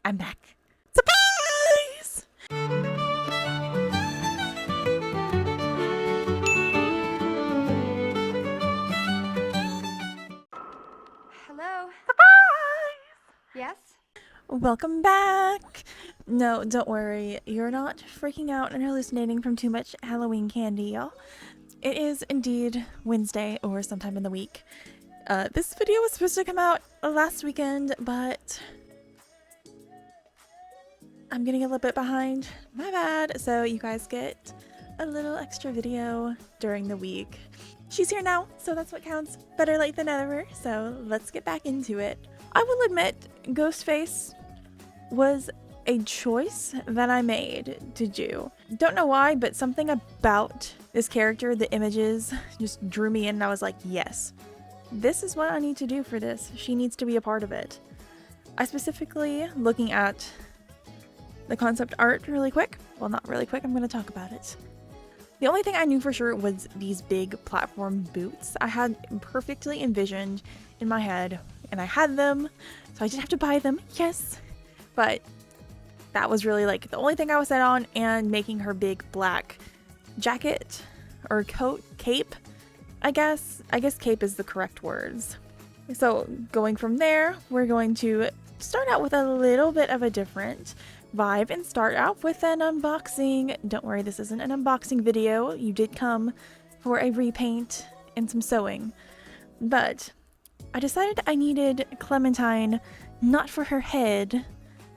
I'm back. Surprise! Hello? Yes? Welcome back. No, don't worry. You're not freaking out and hallucinating from too much Halloween candy, y'all. It is indeed Wednesday or sometime in the week. This video was supposed to come out last weekend, but I'm getting a little bit behind. My bad. So you guys get a little extra video during the week. She's here now, so that's what counts. Better late than never. So let's get back into it. I will admit, Ghostface was a choice that I made to do. Don't know why, but something about this character, the images, just drew me in and I was like, yes, this is what I need to do for this. She needs to be a part of it. I specifically, looking at the concept art really quick. Well, not really quick, I'm going to talk about it. The only thing I knew for sure was these big platform boots. I had perfectly envisioned in my head, and I had them, so I didn't have to buy them, yes. But that was really like the only thing I was set on, and making her big black jacket or coat, cape, I guess cape is the correct words. So going from there, we're going to start out with a little bit of a different vibe and start out with an unboxing. Don't worry, this isn't an unboxing video. You did come for a repaint and some sewing. But I decided I needed Clementine not for her head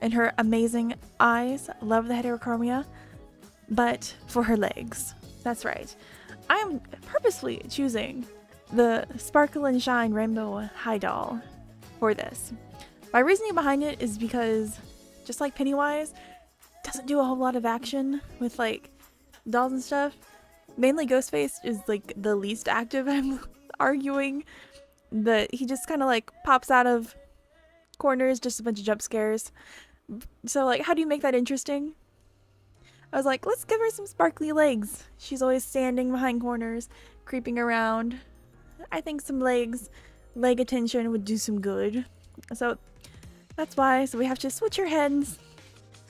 and her amazing eyes, love the heterochromia, but for her legs. That's right. I am purposely choosing the Sparkle and Shine Rainbow High Doll for this. My reasoning behind it is because, just like Pennywise, doesn't do a whole lot of action with like dolls and stuff. Mainly Ghostface is like the least active, I'm arguing. That he just kind of like pops out of corners, just a bunch of jump scares. So like, how do you make that interesting? I was like, let's give her some sparkly legs. She's always standing behind corners, creeping around. I think some leg attention would do some good. So that's why. So we have to switch her heads.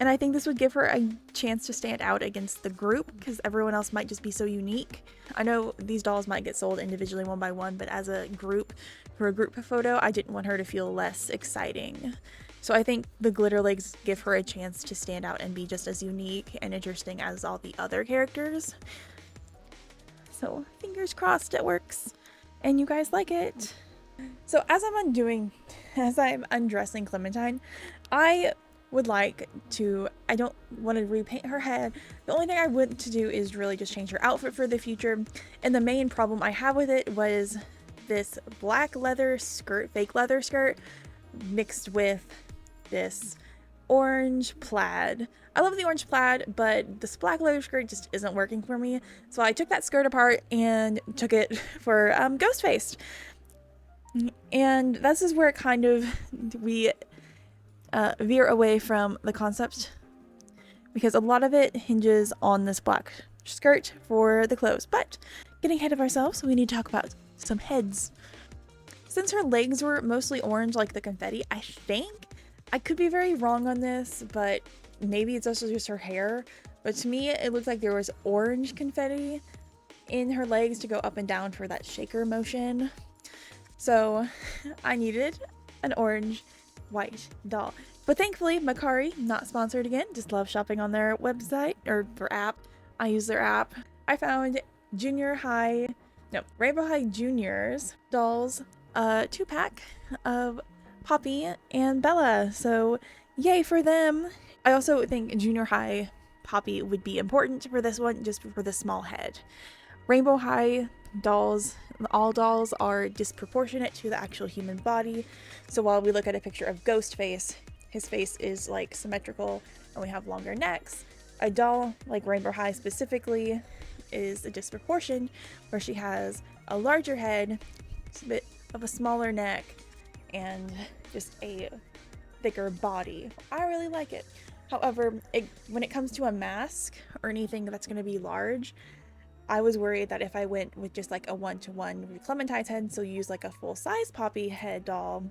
And I think this would give her a chance to stand out against the group, because everyone else might just be so unique. I know these dolls might get sold individually one by one, but as a group, for a group photo, I didn't want her to feel less exciting. So I think the glitter legs give her a chance to stand out and be just as unique and interesting as all the other characters. So fingers crossed it works and you guys like it. So as I'm undressing Clementine, I would like to, I don't want to repaint her head. The only thing I want to do is really just change her outfit for the future. And the main problem I have with it was this black leather skirt, fake leather skirt, mixed with this orange plaid. I love the orange plaid, but this black leather skirt just isn't working for me. So I took that skirt apart and took it for Ghostface. And this is where kind of we veer away from the concept, because a lot of it hinges on this black skirt for the clothes. But getting ahead of ourselves, we need to talk about some heads. Since her legs were mostly orange like the confetti, I think, I could be very wrong on this, but maybe it's also just her hair, but to me it looked like there was orange confetti in her legs to go up and down for that shaker motion. So I needed an orange white doll. But thankfully, Macari, not sponsored again, just love shopping on their website or their app. I use their app. I found Rainbow High Juniors dolls, 2-pack of Poppy and Bella. So yay for them. I also think Junior High Poppy would be important for this one, just for the small head. Rainbow High dolls, all dolls are disproportionate to the actual human body. So while we look at a picture of Ghostface, his face is like symmetrical and we have longer necks. A doll like Rainbow High specifically is a disproportion, where she has a larger head, a bit of a smaller neck, and just a thicker body. I really like it. However, when it comes to a mask or anything that's going to be large, I was worried that if I went with just like a 1-to-1 with Clementine's head, so use like a full-size Poppy head doll,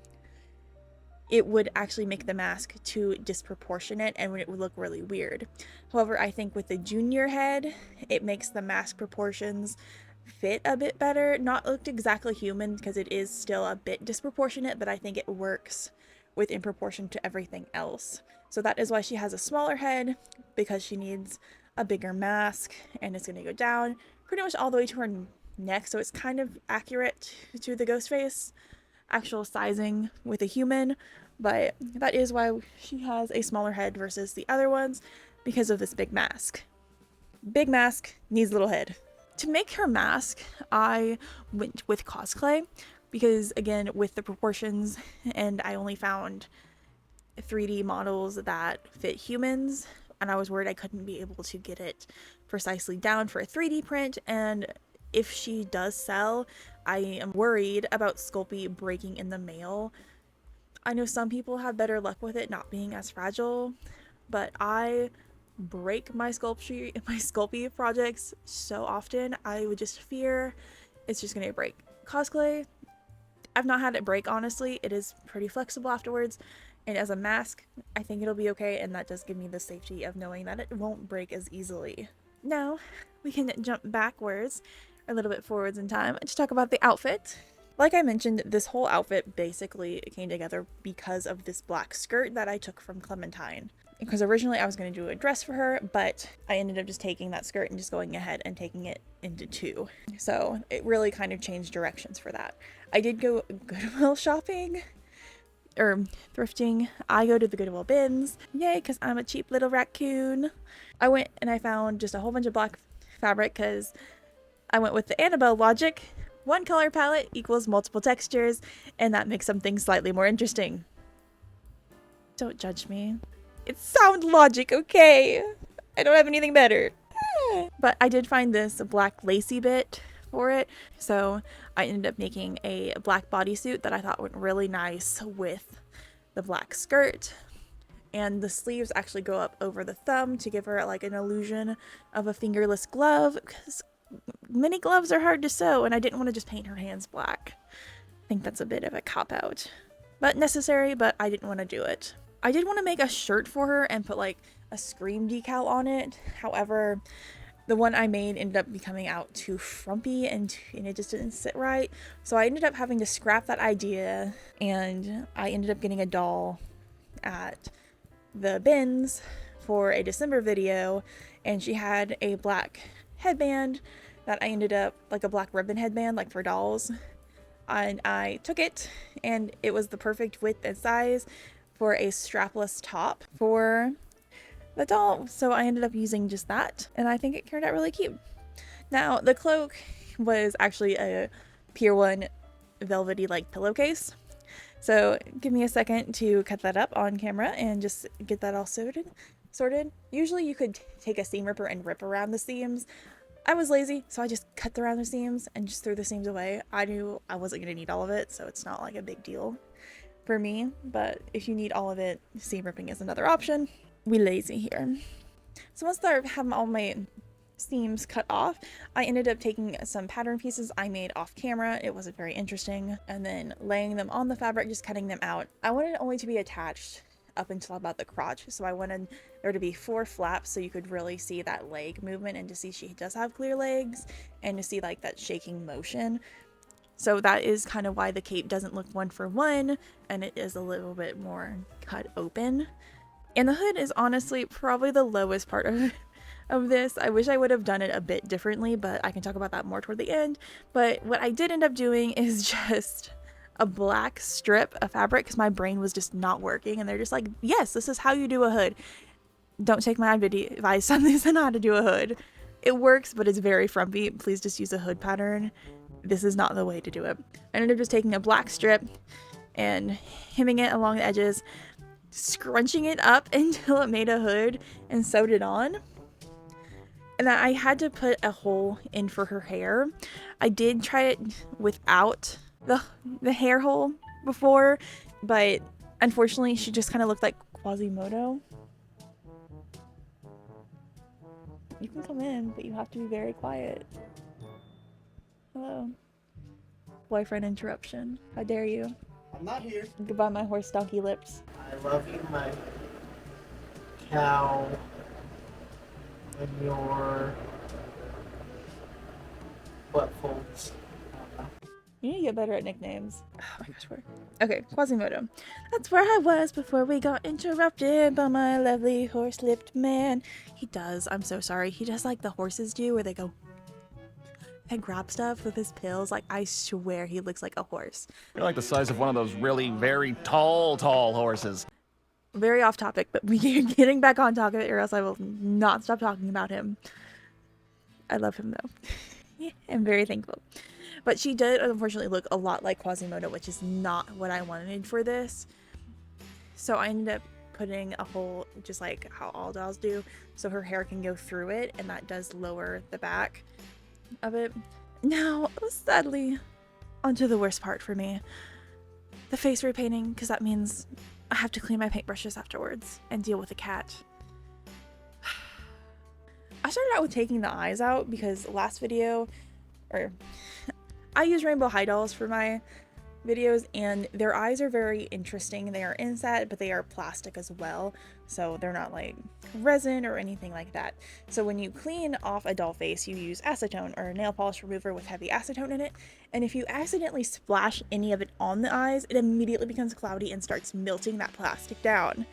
it would actually make the mask too disproportionate and it would look really weird. However, I think with the junior head, it makes the mask proportions fit a bit better. Not looked exactly human because it is still a bit disproportionate, but I think it works in proportion to everything else. So that is why she has a smaller head, because she needs a bigger mask, and it's going to go down pretty much all the way to her neck, so it's kind of accurate to the Ghostface actual sizing with a human, but that is why she has a smaller head versus the other ones, because of this big mask. Big mask needs little head. To make her mask, I went with cosplay because, again, with the proportions, and I only found 3D models that fit humans, and I was worried I couldn't be able to get it precisely down for a 3D print, and if she does sell, I am worried about Sculpey breaking in the mail. I know some people have better luck with it not being as fragile, but I break my Sculpey projects so often. I would just fear it's just gonna break. Cosplay, I've not had it break, honestly. It is pretty flexible afterwards, and as a mask, I think it'll be okay, and that does give me the safety of knowing that it won't break as easily. Now, we can jump backwards, a little bit forwards in time, to talk about the outfit. Like I mentioned, this whole outfit basically came together because of this black skirt that I took from Clementine. Because originally I was going to do a dress for her, but I ended up just taking that skirt and just going ahead and taking it into two. So it really kind of changed directions for that. I did go Goodwill shopping, or thrifting. I go to the Goodwill bins. Yay, because I'm a cheap little raccoon. I went and I found just a whole bunch of black fabric because I went with the Annabelle logic. One color palette equals multiple textures, and that makes something slightly more interesting. Don't judge me. It's sound logic, okay? I don't have anything better. But I did find this black lacy bit for it, so I ended up making a black bodysuit that I thought went really nice with the black skirt. And the sleeves actually go up over the thumb to give her like an illusion of a fingerless glove, because mini gloves are hard to sew, and I didn't want to just paint her hands black. I think that's a bit of a cop-out. But necessary, but I didn't want to do it. I did want to make a shirt for her and put like a Scream decal on it. However, the one I made ended up becoming out too frumpy and it just didn't sit right. So I ended up having to scrap that idea, and I ended up getting a doll at the bins for a December video, and she had a black headband that I ended up, like a black ribbon headband, like for dolls. And I took it, and it was the perfect width and size for a strapless top for the doll. So I ended up using just that, and I think it turned out really cute. Now, the cloak was actually a Pier 1 velvety like pillowcase. So give me a second to cut that up on camera and just get that all sorted. Usually you could take a seam ripper and rip around the seams. I was lazy, so I just cut around the seams and just threw the seams away. I knew I wasn't going to need all of it, so it's not like a big deal for me. But if you need all of it, seam ripping is another option. We lazy here. So once I have all my seams cut off, I ended up taking some pattern pieces I made off camera. It wasn't very interesting. And then laying them on the fabric, just cutting them out. I wanted it only to be attached up until about the crotch, so I wanted there to be 4 flaps so you could really see that leg movement and to see she does have clear legs and to see like that shaking motion. So that is kind of why the cape doesn't look one for one, and it is a little bit more cut open. And the hood is honestly probably the lowest part of this. I wish I would have done it a bit differently, but I can talk about that more toward the end. But what I did end up doing is just a black strip of fabric because my brain was just not working, and they're just like, yes, this is how you do a hood. Don't take my advice on this on how to do a hood. It works, but it's very frumpy. Please just use a hood pattern. This is not the way to do it. I ended up just taking a black strip and hemming it along the edges, scrunching it up until it made a hood, and sewed it on. And then I had to put a hole in for her hair. I did try it without the hair hole before, but unfortunately she just kind of looked like Quasimodo. You can come in, but you have to be very quiet. Hello. Boyfriend interruption. How dare you? I'm not here. Goodbye, my horse donkey lips. I love you, my cow, and your butt folds. You need to get better at nicknames. Oh, I swear. Okay, Quasimodo. That's where I was before we got interrupted by my lovely horse-lipped man. He does. I'm so sorry. He does like the horses do, where they go and grab stuff with his pills. Like, I swear he looks like a horse. You're like the size of one of those really very tall horses. Very off topic, but we are getting back on topic, or else I will not stop talking about him. I love him though. I'm very thankful. But she did unfortunately look a lot like Quasimodo, which is not what I wanted for this. So I ended up putting a hole, just like how all dolls do, so her hair can go through it, and that does lower the back of it. Now, sadly, onto the worst part for me. The face repainting, because that means I have to clean my paintbrushes afterwards and deal with the cat. I started out with taking the eyes out because last video, or I use rainbow high dolls for my videos, and their eyes are very interesting. They are inset, but they are plastic as well, so they're not like resin or anything like that. So when you clean off a doll face, you use acetone or a nail polish remover with heavy acetone in it, and if you accidentally splash any of it on the eyes, it immediately becomes cloudy and starts melting that plastic down.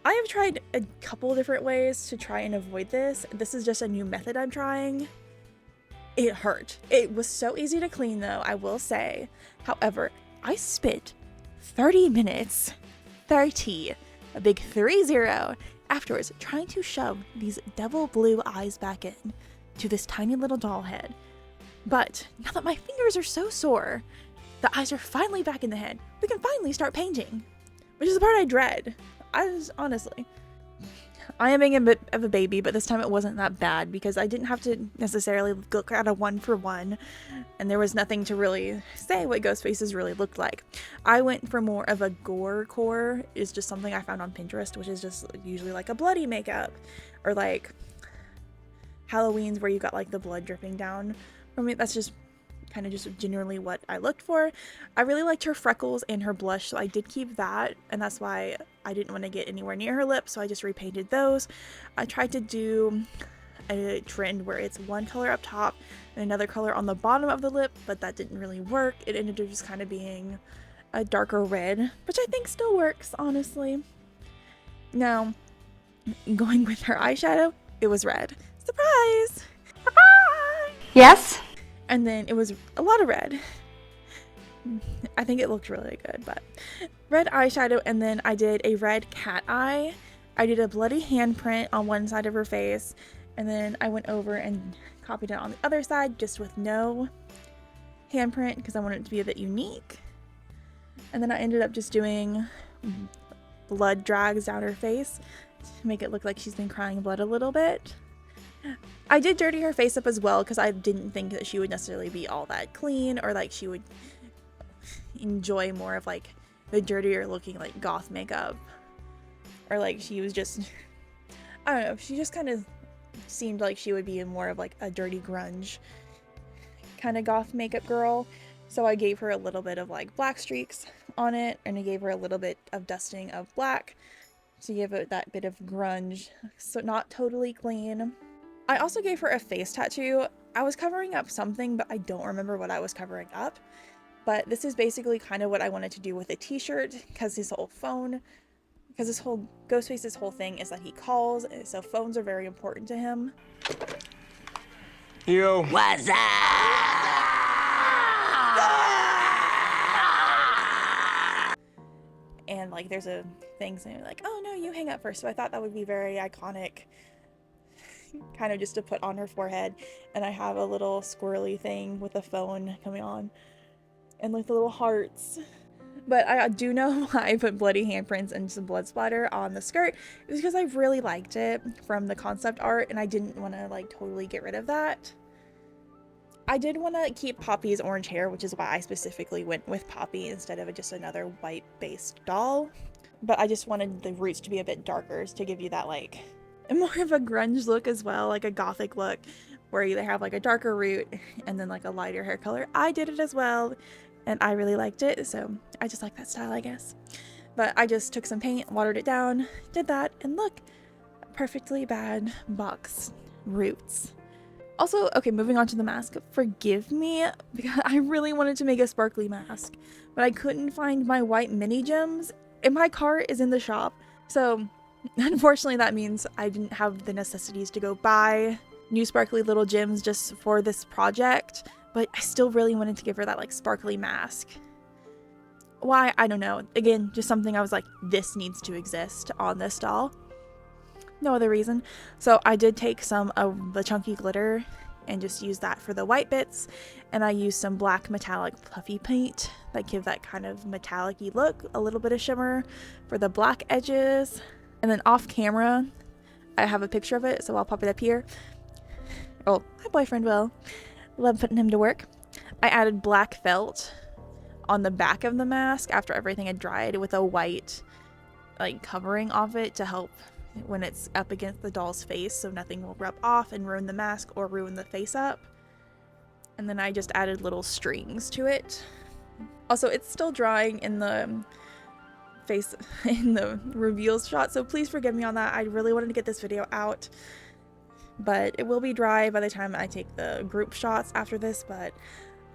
I have tried a couple different ways to try and avoid this. This is just a new method I'm trying. It hurt. It was so easy to clean though, I will say. However, I spent 30 minutes, 30, a big 30, afterwards trying to shove these devil blue eyes back in to this tiny little doll head. But now that my fingers are so sore, the eyes are finally back in the head. We can finally start painting, which is the part I dread. Honestly, I am being a bit of a baby, but this time it wasn't that bad because I didn't have to necessarily look at a 1-for-1, and there was nothing to really say what Ghostface's really looked like. I went for more of a gore core, is just something I found on Pinterest, which is just usually like a bloody makeup, or like Halloween's where you got like the blood dripping down from it. That's just kind of just generally what I looked for. I really liked her freckles and her blush, so I did keep that, and that's why I didn't want to get anywhere near her lips, so I just repainted those. I tried to do a trend where it's one color up top and another color on the bottom of the lip, but that didn't really work. It ended up just kind of being a darker red, which I think still works, honestly. Now, going with her eyeshadow, it was red. Surprise! Surprise! Yes? And then it was a lot of red. I think it looked really good, but red eyeshadow, and then I did a red cat eye. I did a bloody handprint on one side of her face, and then I went over and copied it on the other side just with no handprint because I wanted it to be a bit unique. And then I ended up just doing blood drags down her face to make it look like she's been crying blood a little bit. I did dirty her face up as well because I didn't think that she would necessarily be all that clean, or like she would enjoy more of like the dirtier looking like goth makeup, or like she was just, I don't know, she just kind of seemed like she would be more of like a dirty grunge kind of goth makeup girl. So I gave her a little bit of like black streaks on it, and I gave her a little bit of dusting of black to give it that bit of grunge, so not totally clean. I also gave her a face tattoo. I was covering up something, but I don't remember what I was covering up. But this is basically kind of what I wanted to do with a t-shirt, because this whole Ghostface's whole thing is that he calls, so phones are very important to him. Yo. What's up? And like there's a thing saying like, oh no, you hang up first. So I thought that would be very iconic, kind of just to put on her forehead. And I have a little squirrely thing with a phone coming on and like the little hearts. But I do know why I put bloody handprints and some blood splatter on the skirt. It was because I really liked it from the concept art, and I didn't want to like totally get rid of that. I did want to keep Poppy's orange hair, which is why I specifically went with Poppy instead of just another white based doll. But I just wanted the roots to be a bit darker to give you that like more of a grunge look as well, like a gothic look, where you have like a darker root and then like a lighter hair color. I did it as well. and I really liked it, so I just like that style, I guess. But I just took some paint, watered it down, did that, and look, perfectly bad box roots. Also, okay, moving on to the mask. Forgive me, because I really wanted to make a sparkly mask, but I couldn't find my white mini gems, and my car is in the shop. So, unfortunately, that means I didn't have the necessities to go buy new sparkly little gems just for this project, but I still really wanted to give her that, like, sparkly mask. Why? I don't know. Again, just something I was like, this needs to exist on this doll. No other reason. So I did take some of the chunky glitter and just use that for the white bits, and I used some black metallic puffy paint that give that kind of metallic-y look, a little bit of shimmer for the black edges. And then off camera, I have a picture of it, so I'll pop it up here. Oh, my boyfriend will. Love putting him to work. I added black felt on the back of the mask after everything had dried with a white like covering off it to help when it's up against the doll's face so nothing will rub off and ruin the mask or ruin the face up. And then I just added little strings to it. Also, it's still drying in the face in the reveals shot, so please forgive me on that. I really wanted to get this video out, but it will be dry by the time I take the group shots after this, but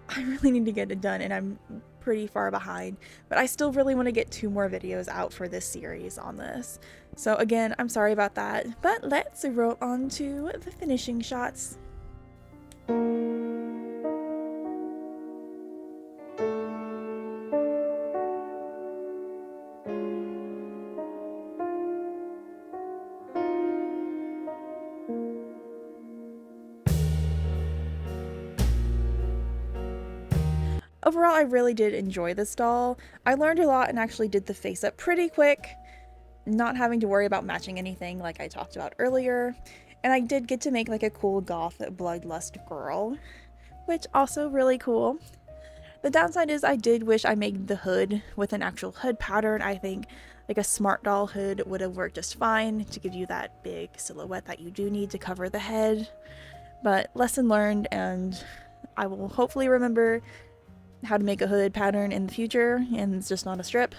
I really need to get it done and I'm pretty far behind, but I still really want to get 2 more videos out for this series on this. So again, I'm sorry about that, but let's roll on to the finishing shots. Overall, I really did enjoy this doll. I learned a lot and actually did the face up pretty quick, not having to worry about matching anything like I talked about earlier. And I did get to make like a cool goth bloodlust girl, which also really cool. The downside is I did wish I made the hood with an actual hood pattern. I think like a smart doll hood would have worked just fine to give you that big silhouette that you do need to cover the head. But lesson learned, and I will hopefully remember how to make a hood pattern in the future, and it's just not a strip.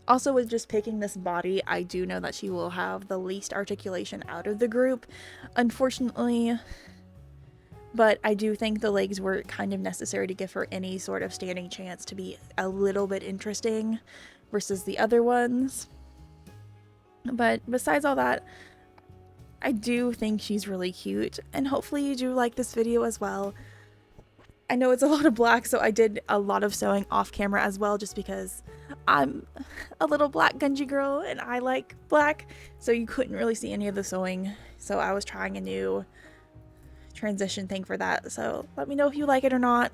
Also, with just picking this body, I do know that she will have the least articulation out of the group, unfortunately, but I do think the legs were kind of necessary to give her any sort of standing chance to be a little bit interesting versus the other ones. But besides all that, I do think she's really cute, and hopefully you do like this video as well. I know it's a lot of black, so I did a lot of sewing off camera as well, just because I'm a little black gungy girl and I like black, so you couldn't really see any of the sewing. So I was trying a new transition thing for that, so let me know if you like it or not.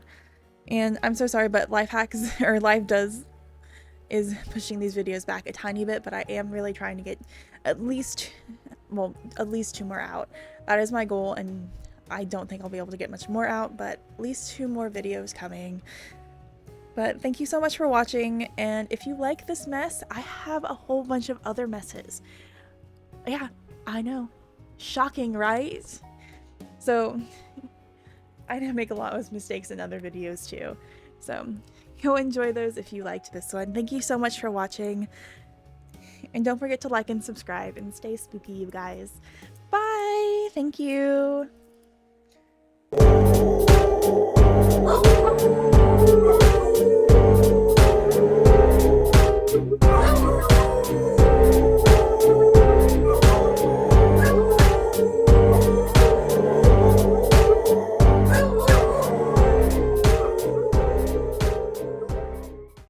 And I'm so sorry, but Life Hacks or Life Does is pushing these videos back a tiny bit, but I am really trying to get at least 2 more out. That is my goal, and I don't think I'll be able to get much more out, but at least 2 more videos coming. But thank you so much for watching, and if you like this mess, I have a whole bunch of other messes. Yeah, I know. Shocking, right? So I did make a lot of mistakes in other videos too. So go enjoy those if you liked this one. Thank you so much for watching. And don't forget to like and subscribe, and stay spooky, you guys. Bye! Thank you! Oh,